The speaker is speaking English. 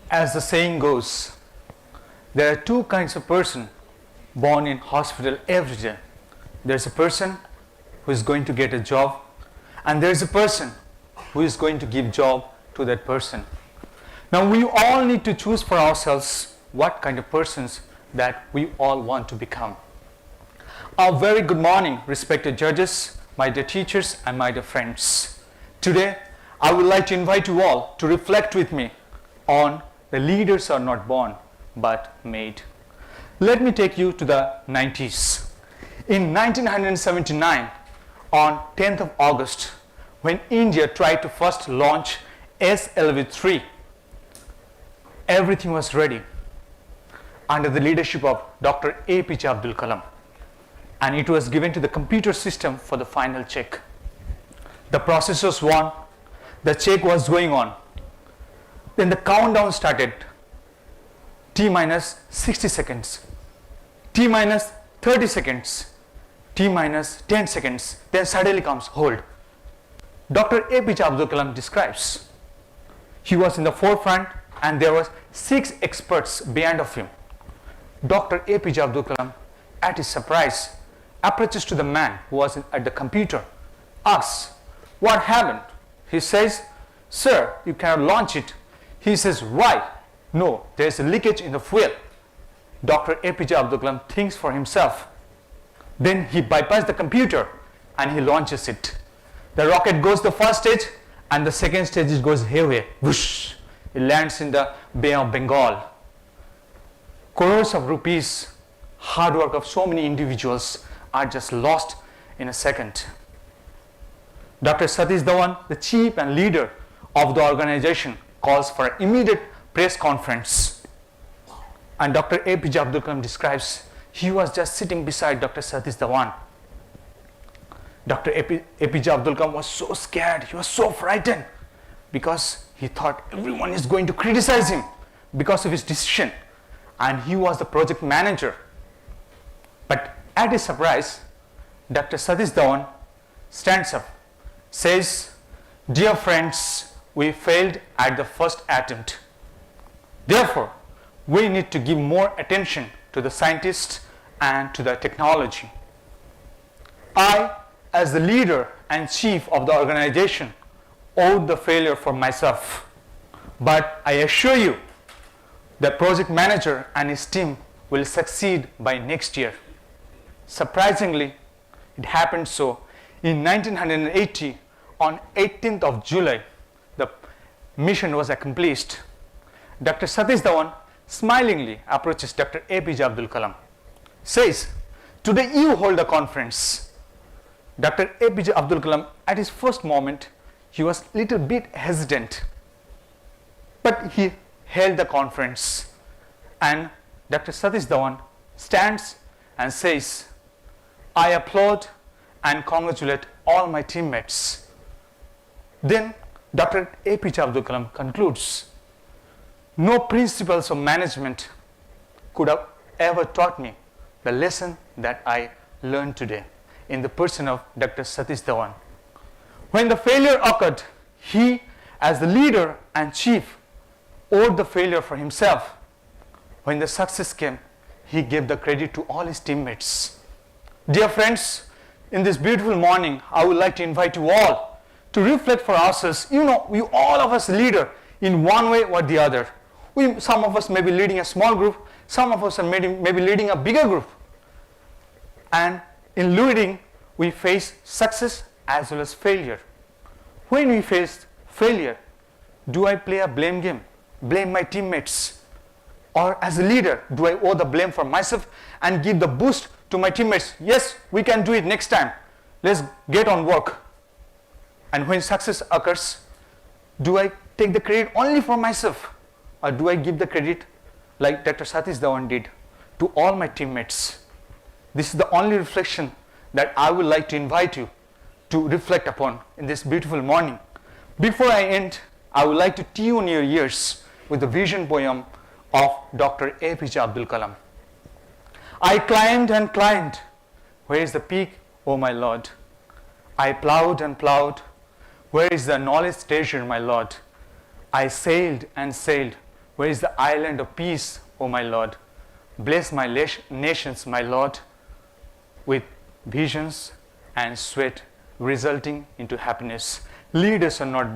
As the saying goes, there are two kinds of person born in hospital every day. There's a person who is going to get a job, and there's a person who is going to give job to that person. Now we all need to choose for ourselves what kind of persons that we all want to become. A very good morning, respected judges, my dear teachers and my dear friends. Today I would like to invite you all to reflect with me on the leaders are not born but made. Let me take you to the 90s. In 1979, on 10th of August, when India tried to first launch SLV-3, everything was ready under the leadership of Dr. APJ Abdul Kalam, and it was given to the computer system for the final check. The process was on, the check was going on. Then the countdown started. T minus 60 seconds, T minus 30 seconds, T minus 10 seconds. Then suddenly comes hold. Dr. APJ Abdul Kalam describes, he was in the forefront and there was 6 experts behind of him. Dr. APJ Abdul Kalam, at his surprise, approaches to the man who was at the computer, asks, what happened? He says, sir, you cannot launch it. He says, why? No, there is a leakage in the fuel. Dr. APJ Abdul Kalam thinks for himself. Then he bypasses the computer and he launches it. The rocket goes the first stage and the second stage goes haywire. Whoosh! It lands in the Bay of Bengal. Crores of rupees, hard work of so many individuals are just lost in a second. Dr. Satish Dhawan, the chief and leader of the organization, calls for an immediate press conference. And Dr. APJ Abdul Kalam describes, he was just sitting beside Dr. Satish Dhawan. Dr. APJ Abdul Kalam was so scared, he was so frightened, because he thought everyone is going to criticize him because of his decision. And he was the project manager. But at his surprise, Dr. Satish Dhawan stands up, says, dear friends, we failed at the first attempt. Therefore, we need to give more attention to the scientists and to the technology. I, as the leader and chief of the organization, owed the failure for myself. But I assure you, the project manager and his team will succeed by next year. Surprisingly, it happened so. In 1980, on 18th of July, the mission was accomplished. Dr. Satish Dhawan smilingly approaches Dr. APJ Abdul Kalam, says, today you hold the conference. Dr. APJ Abdul Kalam, at his first moment, he was a little bit hesitant, but he held the conference. And Dr. Satish Dhawan stands and says, I applaud and congratulate all my teammates. Then Dr. APJ Abdul Kalam concludes, no principles of management could have ever taught me the lesson that I learned today in the person of Dr. Satish Dhawan. When the failure occurred, he, as the leader and chief, owed the failure for himself. When the success came, he gave the credit to all his teammates. Dear friends, in this beautiful morning, I would like to invite you all to reflect for ourselves. You know, we all of us leader in one way or the other. Some of us may be leading a small group, some of us are maybe leading a bigger group. And in leading, we face success as well as failure. When we face failure, do I play a blame game, blame my teammates? Or as a leader, do I owe the blame for myself and give the boost to my teammates? Yes, we can do it next time. Let's get on work. And when success occurs, do I take the credit only for myself? Or do I give the credit like Dr. Satish Dhawan did to all my teammates? This is the only reflection that I would like to invite you to reflect upon in this beautiful morning. Before I end, I would like to tune your ears with the vision poem of Dr. APJ Abdul Kalam. I climbed and climbed. Where is the peak, O my Lord? I plowed and plowed. Where is the knowledge treasure, my Lord? I sailed and sailed. Where is the island of peace, O my Lord? Bless my nations, my Lord, with visions and sweat resulting into happiness. Leaders are not born